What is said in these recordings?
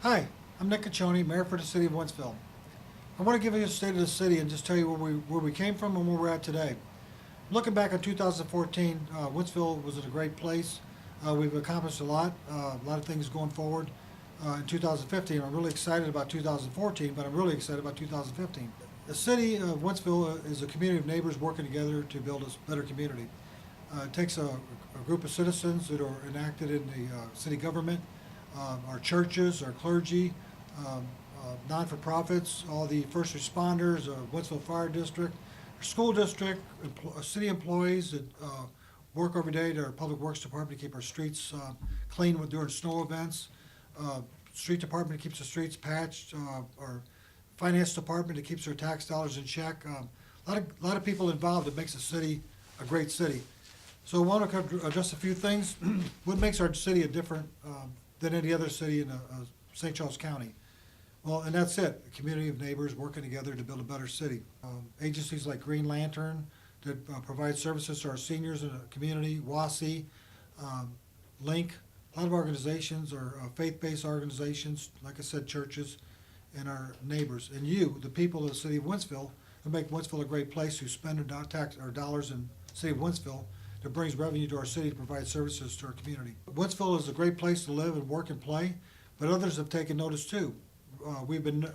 Hi, I'm Nick Guccione, Mayor for the City of Wentzville. I want to give you a state of the city and just tell you where we came from and where we're at today. Looking back on 2014, Wentzville was in a great place. We've accomplished a lot of things going forward in 2015. I'm really excited about 2014, but I'm really excited about 2015. The city of Wentzville is a community of neighbors working together to build a better community. It takes a group of citizens that are enacted in the city government, our churches, our clergy, non-for-profits, all the first responders, Wentzville Fire District, our school district, city employees that work every day to our Public Works Department to keep our streets clean during snow events, street department keeps the streets patched, our finance department that keeps their tax dollars in check. A lot of people involved that makes the city a great city. So I want to address a few things. What makes our city a different than any other city in St. Charles County? Well, and that's it, a community of neighbors working together to build a better city. Agencies like Green Lantern that provide services to our seniors in the community, WASI, Link, a lot of organizations are faith-based organizations, like I said, churches, and our neighbors. And you, the people of the city of Wentzville, who make Wentzville a great place, who spend our dollars in the city of Wentzville, that brings revenue to our city to provide services to our community. Wentzville is a great place to live and work and play, but others have taken notice too. We've been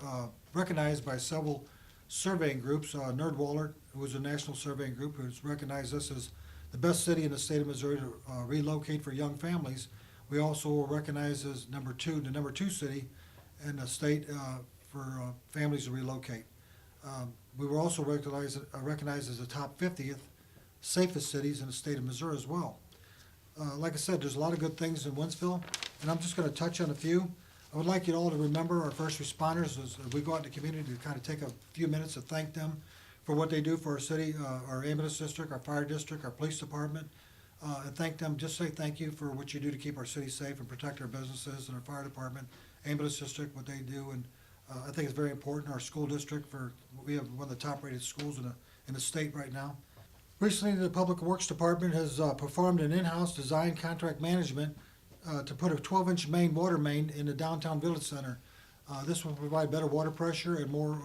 recognized by several surveying groups. NerdWallet, who is a national surveying group, who's recognized us as the best city in the state of Missouri to relocate for young families. We also were recognized as the number two city in the state for families to relocate. We were also recognized as the top 50th safest cities in the state of Missouri as well. Like I said, there's a lot of good things in Wentzville, and I'm just going to touch on a few. I would like you all to remember our first responders as we go out in the community to kind of take a few minutes to thank them for what they do for our city, our ambulance district, our fire district, our police department, and thank them. Just say thank you for what you do to keep our city safe and protect our businesses, and our fire department, ambulance district, what they do. And I think it's very important. Our school district, we have one of the top rated schools in the state right now. Recently, the Public Works Department has performed an in-house design contract management to put a 12-inch water main in the downtown village center. This will provide better water pressure and more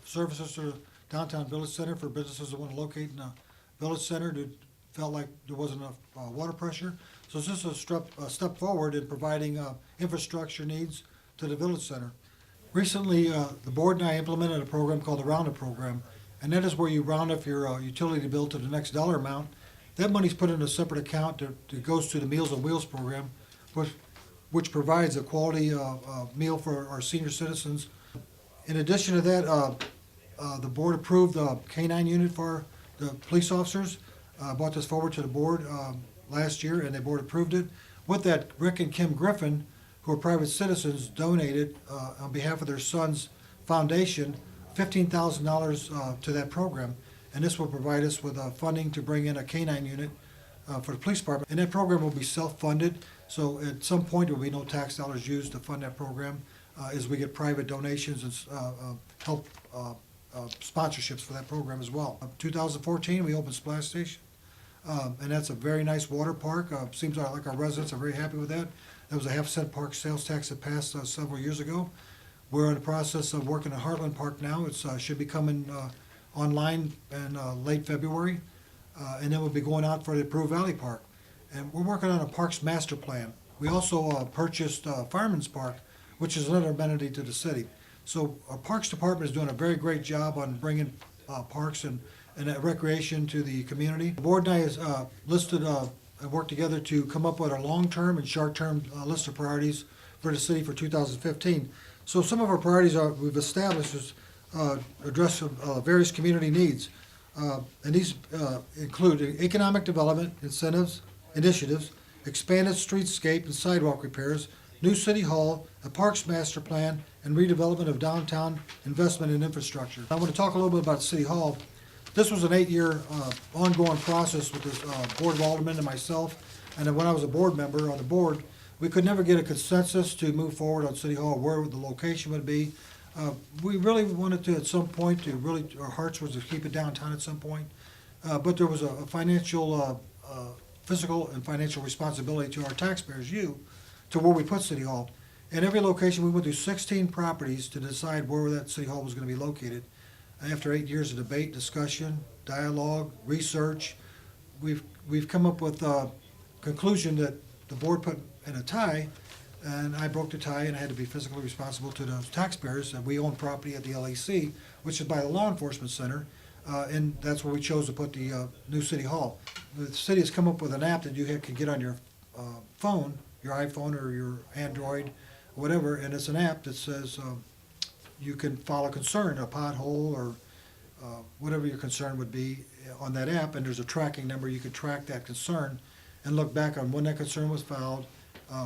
services to the downtown village center for businesses that want to locate in the village center that felt like there wasn't enough water pressure. So this is a step forward in providing infrastructure needs to the village center. Recently, the board and I implemented a program called the Roundup Program, and that is where you round up your utility bill to the next dollar amount. That money's put in a separate account that goes to the Meals on Wheels program, which provides a quality meal for our senior citizens. In addition to that, the board approved the K-9 unit for the police officers. Brought this forward to the board last year, and the board approved it. With that, Rick and Kim Griffin, who are private citizens, donated on behalf of their son's foundation $15,000 to that program, and this will provide us with funding to bring in a K-9 unit for the police department. And that program will be self-funded, so at some point there will be no tax dollars used to fund that program as we get private donations and help sponsorships for that program as well. 2014, we opened Splash Station, and that's a very nice water park. Seems like our residents are very happy with that. That was a half-cent park sales tax that passed several years ago. We're in the process of working at Heartland Park now. It should be coming online in late February, and then we'll be going out for the Approved Valley Park. And we're working on a parks master plan. We also purchased Fireman's Park, which is another amenity to the city. So our Parks Department is doing a very great job on bringing parks and recreation to the community. The board and I has listed and worked together to come up with our long-term and short-term list of priorities for the city for 2015. So some of our priorities we've established is address various community needs. And these include economic development initiatives, expanded streetscape and sidewalk repairs, new city hall, a parks master plan, and redevelopment of downtown investment in infrastructure. I want to talk a little bit about City Hall. This was an 8-year ongoing process with this Board of Aldermen and myself, and then when I was a board member on the board, we could never get a consensus to move forward on City Hall, where the location would be. We really wanted to, at some point, our hearts was to keep it downtown at some point, but there was a physical and financial responsibility to our taxpayers, to where we put City Hall. In every location, we went through 16 properties to decide where that city hall was going to be located. After 8 years of debate, discussion, dialogue, research, we've come up with a conclusion that the board put in a tie, and I broke the tie, and I had to be physically responsible to the taxpayers. And we own property at the LAC, which is by the law enforcement center, and that's where we chose to put the new city hall. The city has come up with an app that you can get on your phone, your iPhone or your Android, whatever, and it's an app that says you can file a concern, a pothole or whatever your concern would be on that app, and there's a tracking number. You can track that concern and look back on when that concern was filed,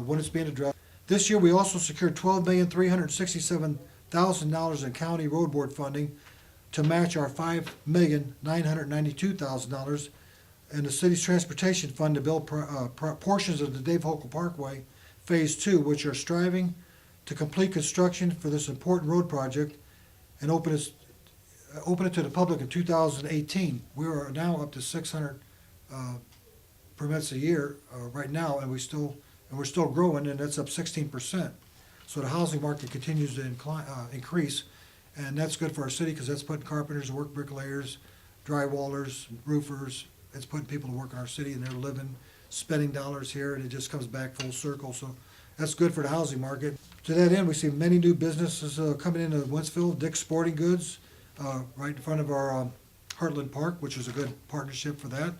when it's being addressed. This year, we also secured $12,367,000 in county road board funding to match our $5,992,000 and the city's transportation fund to build portions of the Dave Hochul Parkway Phase 2, which are striving to complete construction for this important road project and open it to the public in 2018. We are now up to 600 permits a year right now, and we're still growing, and that's up 16%. So the housing market continues to increase, and that's good for our city because that's putting carpenters to work, bricklayers, drywallers, roofers. It's putting people to work in our city, and they're living, spending dollars here, and it just comes back full circle. So that's good for the housing market. To that end, we see many new businesses coming into Wentzville. Dick's Sporting Goods, right in front of our Heartland Park, which is a good partnership for that.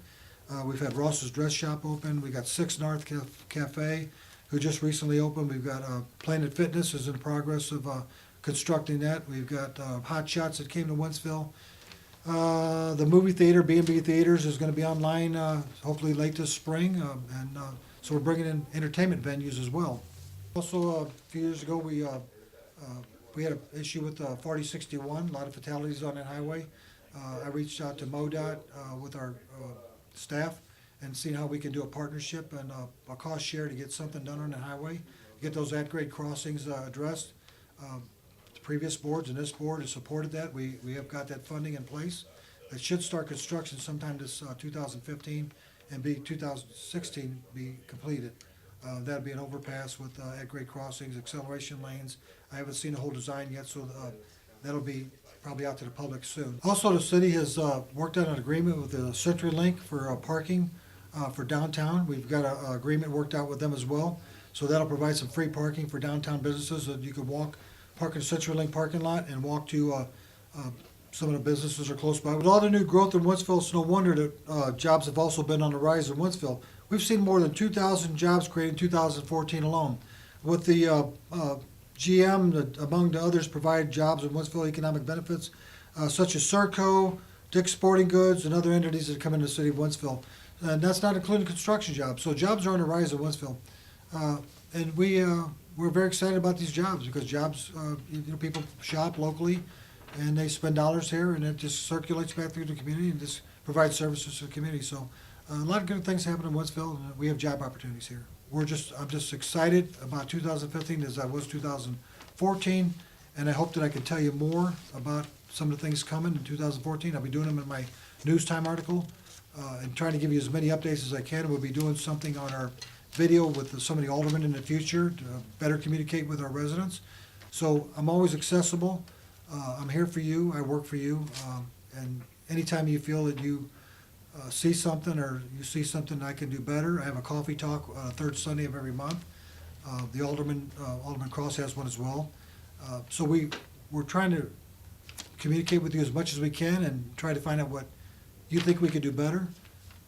We've had Ross's Dress Shop open. We got 6 North Cafe, who just recently opened. We've got Planet Fitness is in progress of constructing that. We've got Hot Shots that came to Wentzville. The movie theater, B&B Theaters, is going to be online hopefully late this spring, and so we're bringing in entertainment venues as well. Also, a few years ago, we had an issue with 4061, a lot of fatalities on that highway. I reached out to MoDOT with our staff and seeing how we can do a partnership and a cost share to get something done on the highway, get those at-grade crossings addressed. The previous boards and this board has supported that. We have got that funding in place. It should start construction sometime this 2015 and be 2016 be completed. That'll be an overpass with at-grade crossings, acceleration lanes. I haven't seen the whole design yet, so that'll be probably out to the public soon. Also, the city has worked out an agreement with the CenturyLink for parking for downtown. We've got an agreement worked out with them as well. So that'll provide some free parking for downtown businesses that you could park in the CenturyLink parking lot and walk to some of the businesses are close by. With all the new growth in Wentzville, it's no wonder that jobs have also been on the rise in Wentzville. We've seen more than 2,000 jobs created in 2014 alone. With the GM, that among the others, provide jobs in Wentzville economic benefits, such as Serco, Dick's Sporting Goods, and other entities that come into the city of Wentzville. And that's not including construction jobs. So jobs are on the rise in Wentzville. And we're very excited about these jobs because jobs, people shop locally and they spend dollars here, and it just circulates back through the community and just provides services to the community. So a lot of good things happen in Wentzville, and we have job opportunities here. I'm just excited about 2015 as I was 2014, and I hope that I can tell you more about some of the things coming in 2014. I'll be doing them in my news time article and trying to give you as many updates as I can. We'll be doing something on our video with some of the aldermen in the future to better communicate with our residents. So I'm always accessible. I'm here for you. I work for you. And anytime you feel that you see something or you see something I can do better, I have a coffee talk third Sunday of every month. The Alderman Cross has one as well. So we're trying to communicate with you as much as we can and try to find out what you think we could do better.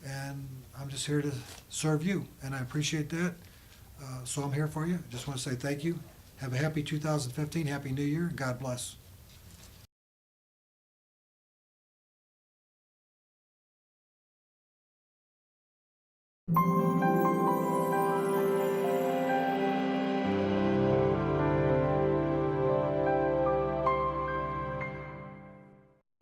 And I'm just here to serve you, and I appreciate that. So I'm here for you. I just want to say thank you. Have a happy 2015, Happy New Year, and God bless.